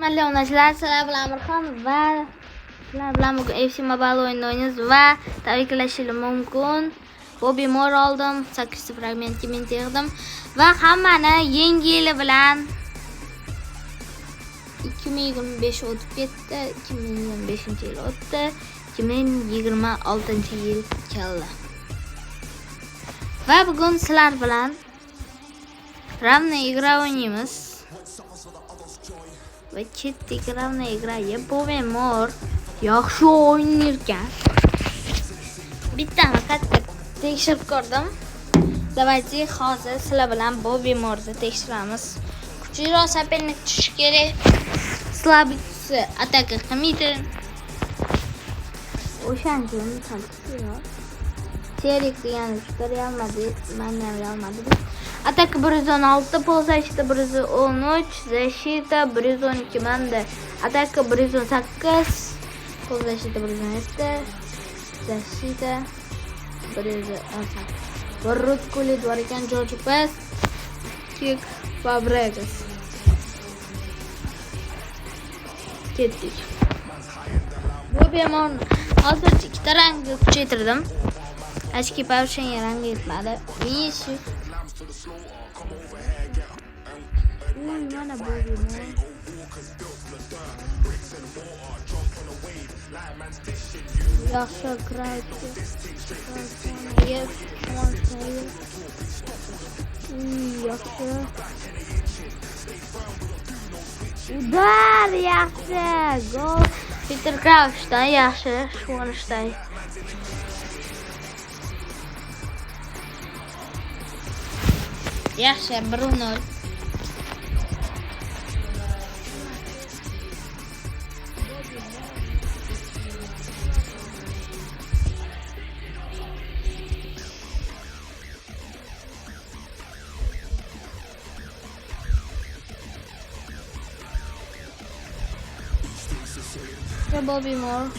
Hurmatli obunachilar, sizlar bilan Amirxon va sizlar bilan bugun FC Mobile o'yinini o'ynaymiz va tabriklashim mumkin. Bobby Moore oldim, 8 fragmentga men tegdim va hammani yangi yili bilan 2025 o'tib ketdi, 2025-yil o'tdi, 2026-yil keldi. Va bugun sizlar bilan равная игра o'ynaymiz. Ve ketdik равная игра. Bobby Moore yaxshi o'ynar ekan. Bittani katta tekshirib ko'rdim. Давайте hozir sizlar bilan Bobby Moore'ni tekshiramiz. Kuchliroq sopernik tushishi kerak. Slabisi ataka qilmaydi. O'shancha kuchliroq. Serik degani Real Madrid, Real Madrid. Атака 116, полузащита 113, защита 112 manda. Атака 118, полузащита 117, защита 118. Borrutkuли bor ekan, George Best, Kick Fabregas. Ketdik. Bobby Moore hozir ikkita rangni kuchaytirdim. Achki Pavshan rangi yetmadi. Vinicius mana Bobby Moore. Yaxshi kraychi. Yaxshi. Udar yaxshi. Gol. Peter Crouch'dan yaxshi. Shonishday. Yaxshi, Bruno. Bobby Moore.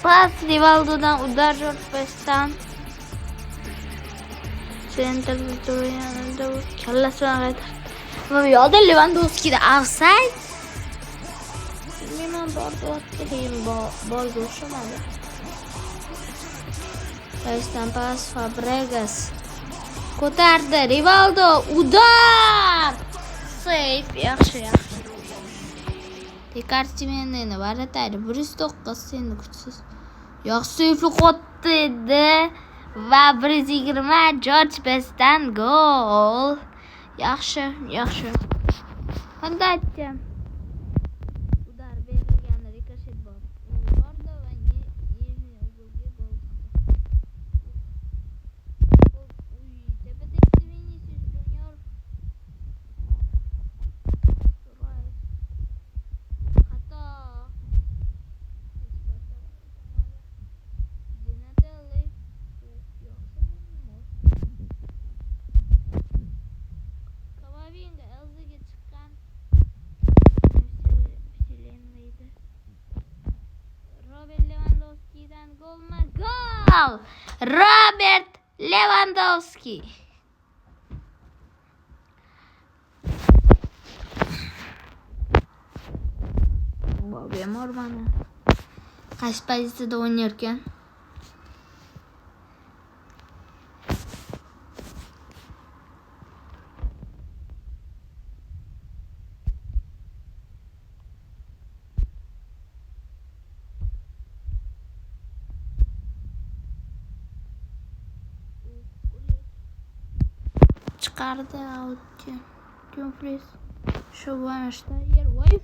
Pas Rivaldo'dan udar George Best'dan. Center Victoria'da kallasi bilan qaytardi. Va bu yoqda Lewandowski'da offside. Bilmayman, borga o'xshamadi. Best'dan pas Fabregas. Ko'tardi Rivaldo, udar! Save, yaxshi. Dekartimenini varataydi. 109 seni kuchsiz. Yaxshi qo'ydi edi va 120 George Best'dan gol. Yaxshi. Qanday aytdim? Udar berilgan rikoshet bor. Bordi va Yevgeniy Ogulga gol. Tepada Vinicius Junior. Gol! Robert Lewandowski. Bobby Moore mana qaysi pozitsiyada o'ynar ekan? Chiqardi outga. Dumfries shu bo'lishda yer voy.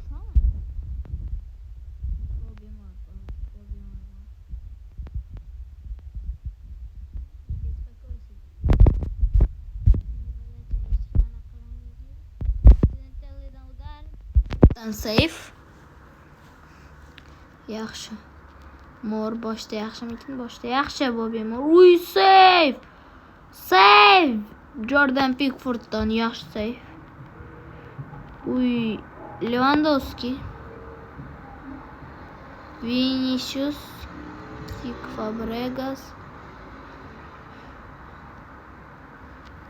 Bobby Moore. Safe. Yaxshi. Mor boshda yaxshimikin? Boshda yaxshi Bobby Moore. Uy, safe. Safe. Jordan Pickforddan yaxshi safe. Uy, Lewandowski. Vinicius, Fabregas.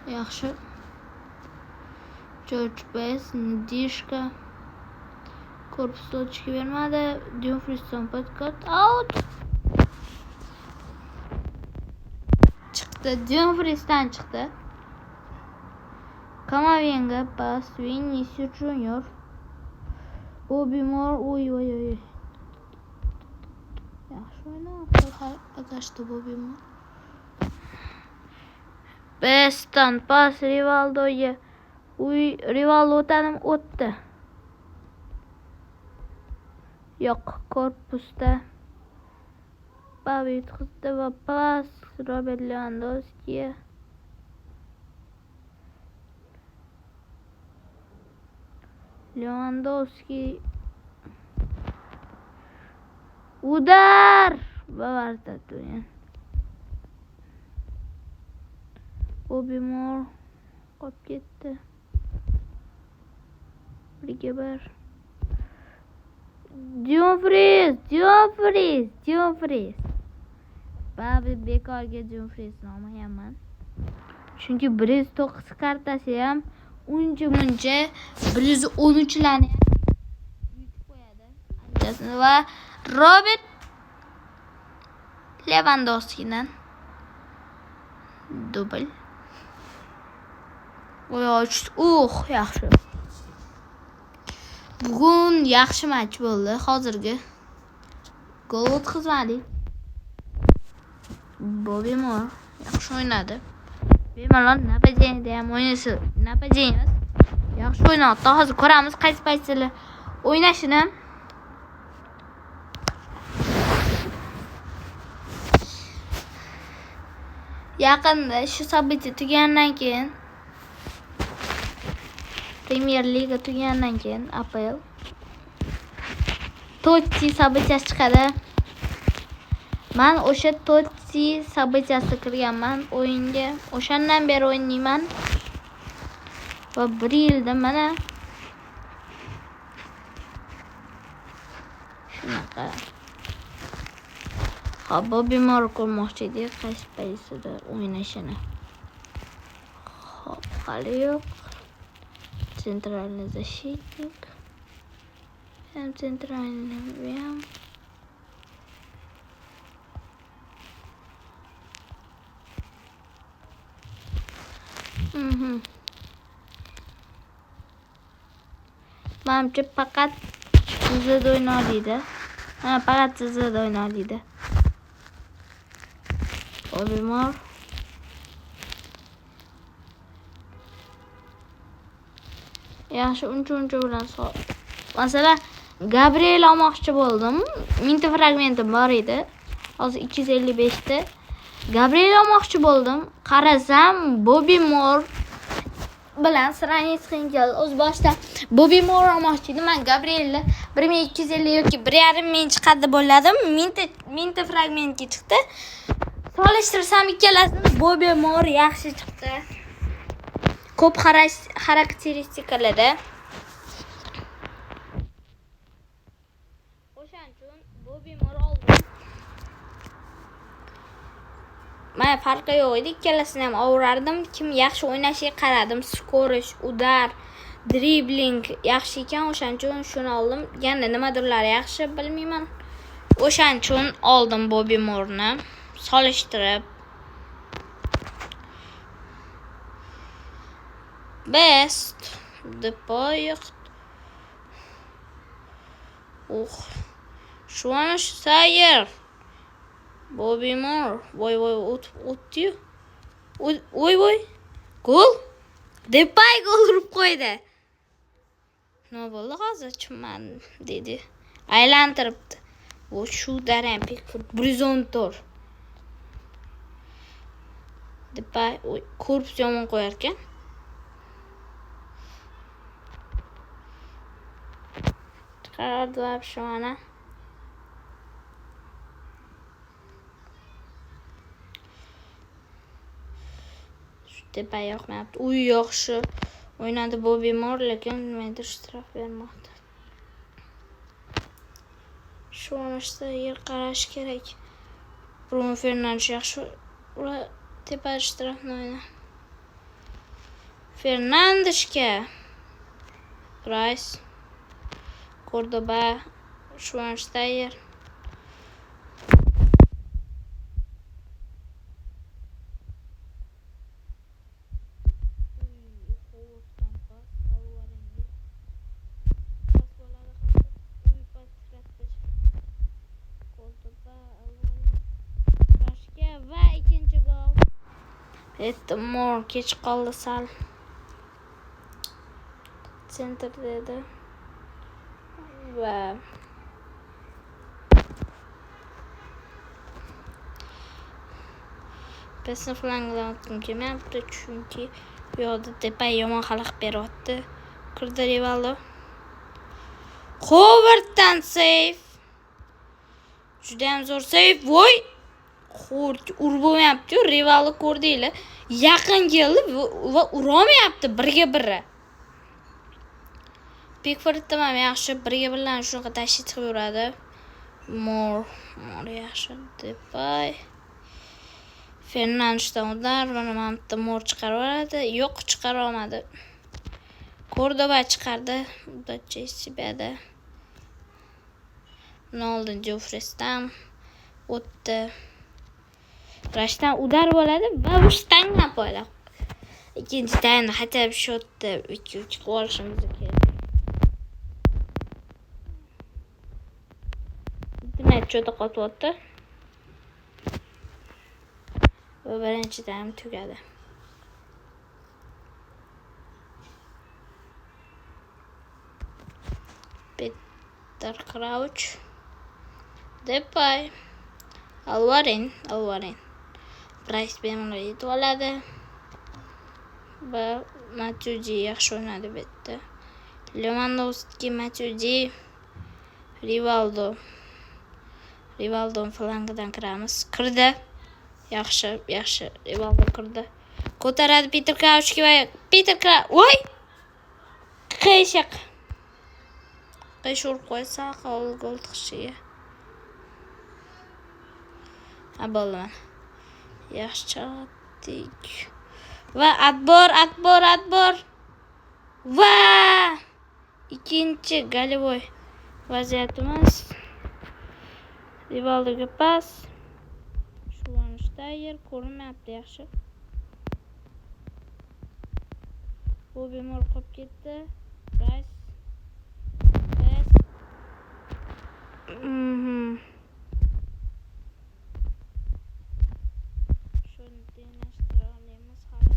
Yaxshi. George Best, Ndishka. Korpusda o'tishga bermadi. Dumfries Podkot out. Chiqdi. Dumfriesdan chiqdi. Kamavinga pas. Vinicius Junior. Bobby Moore. Uy. Yaxshi o'ynadi. Agashdi Bobby Moore. Bestdan pas Rivaldoga. Uy, Rivaldo o'tdi. Yo'q, korpusda. Babi yutqizdi va pas Robert Lewandowskiga. Lewandowski udar bavartatgan. Bobby Moore qolib ketdi. Birga bir. Dumfries. Babi bekorga Dumfries olmaganman. Chunki 109 kartasi ham uncha 113 larni yutib qo'yadi. Va Robert Lewandowskidan dubl. Yaxshi. Bugun yaxshi match bo'ldi. Hozirgi gol o'tkazmadik. Bobby Moore yaxshi o'ynadi. Bemalol Napajenda ham o'ynasa, Napajenda yaxshi o'ynadi. Hozir ko'ramiz qaysi paytda o'ynashini. Yaqinda shu sabiti tugandan keyin Premier Liga tugandan keyin APL Totti sabitchasi chiqadi. Men o'sha Totti sabitchasi kirganman o'yinga. O'shandan beri o'ynayman. Va 1 yilda mana shunaqa. Bobby Moore ko'rmoqchi edik qaysi paytda o'ynashini. Hali yo'q. Центральный защитник. Центральный прям. Menimcha faqat tizida o'ynaydi. Faqat tizida o'ynaydi. Bobby Moore. Yaxshi uncha bilan masalan Gabriel olmoqchi bo'ldim. Minta fragmentim bor edi. Hozir 255 ta. Gabriel olmoqchi bo'ldim. Qarasam Bobby Moore bilan siraniz keldi. O'z boshida Bobby Moore olmoqchi edim. Men Gabrielni 1250 yoki 1.5 ming chiqadi bo'ladim. Minta fragmentga chiqdi. Solishtirsam ikkalasini Bobby Moore yaxshi chiqdi. Ko'p xarakteristikalarda. O'shaning uchun Bobby Moore oldim. Men farqi yo'q edi, ikkalasini ham o'rardim. Kim yaxshi o'ynashiga qaradim. Skorish, udar, dribling yaxshi ekan, o'shaning uchun shuni oldim. Yana nimadirlar yaxshi bilmayman. O'shaning uchun oldim Bobby Moore'ni solishtirib. Best Depay. Şu an sayır. Bobby Moore. Voy o'tdi-yu. Voy. Gol. Depay gol urib qo'ydi. Nima bo'ldi hozir? Chimman dedi. Aylantiribdi. Bu shu Darren Pickford 114. Depay korpus yomon qo'yar ekan. Qaror shu ana. Shu tepa yoqmayapti. U yaxshi o'ynadi Bobby Moore, lekin nimadir shtraf bermoqda. Shu anashda yer qarash kerak. Bruno Fernandes yaxshi ular tepa shtrafni o'ynadi. Fernandesga Price, Cordoba, Schweinsteiger. Va ikkinchi gol. Moore kech qoldi sal. Center dedi. Va pesni flangdan o'tdim kelmayapti, chunki bu yoqda tepa yomon xalaqit beryapti. Kirdi Rivaldo. Howarddan save. Juda ham zo'r save. Voy! Urib bo'lmayapti-yu, Rivaldo ko'rdinglar. Yaqin keldi va urolmayapti birga biri. Pickford ham yaxshi birga birlarni shunaqa tashib chiqib yuradi. Moore yaxshi Depay. Fernandesdan udar, mana Mamta Moore chiqarib yo'q, chiqara olmadi. Cordoba chiqardi, bu Chelsea-da. Noldan Jofresdan o'tdi. Rashdan udar bo'ladi va bu shtanga qo'yadi. Ikkinchi taymda hatto shotda 2-3 qilib olishimiz kerak. Demak, cho'ta qotyapti. Va birinchi taym tugadi. Peter Crouch, Depay, Alvarin. Price bemalol yetib oladi. Va Matuidi yaxshi o'ynadi bu yerda. Lewandowski, Matuidi, Rivaldo flangidan kiramiz. Kirdi. Yaxshi, Rivaldo kirdi. Ko'taradi Peter Crouchga va Peter Crouch. Voy! Qish urib qo'ysa, gol tiqishiga. Bo'ldi. Yaxshi chaqdik. Va atbor. Va ikkinchi golivoy vaziyatimiz. Rivaldoga pas. Schweinsteiger ko'rinmayapti yaxshi. Bobby Moore qolib ketdi. Price. Shuni tenlashtira olamiz hali.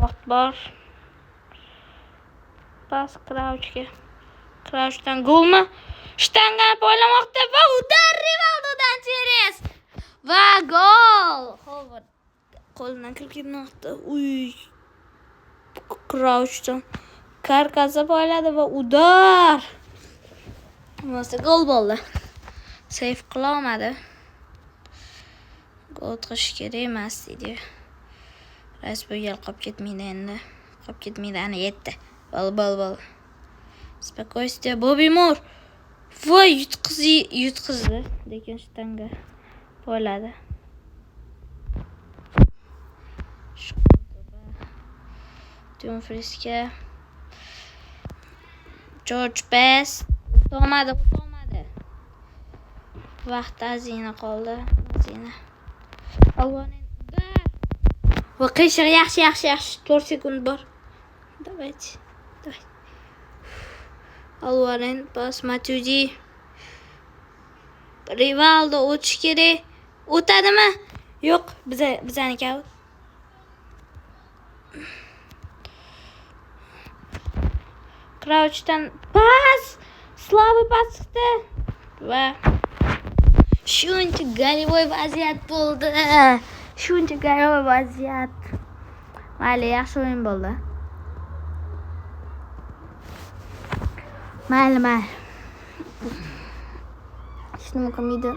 Vaqt bor. Pas Crouchga. Crouchdan golmi? Shtangani poylamoqda va udar Rivaldodan Teres. Va gol! Howard qo'lidan kirib ketmoqda. Crouchdan karkasa poyladi va udar. Bo'lsa gol bo'ldi. Save qila olmadi. Gol tiqish kerak emas dedi. Rasbo gal qolib ketmaydi endi. Qolib ketmaydi, ana yetdi. Bol. Spokойствие, Bobby Moore. Voy, yutqizdi, lekin shtanga poyladi. Dumfriesga George Best Tomadi. Vaqt azina qoldi. Alvarin. Va qiyshiq yaxshi. 4 sekund bor. Давайте. Alvarin pas Matuidi. Rivaldo o'tish kerak. O'tadimi? Yo'q, bizaniki out. Crouchdan pas. Slabый pas chiqdi. Va shuncha golivoy vaziyat bo'ldi. Mayli, yaxshi o'yin bo'ldi. Mayli. Hech nima qilmaydi.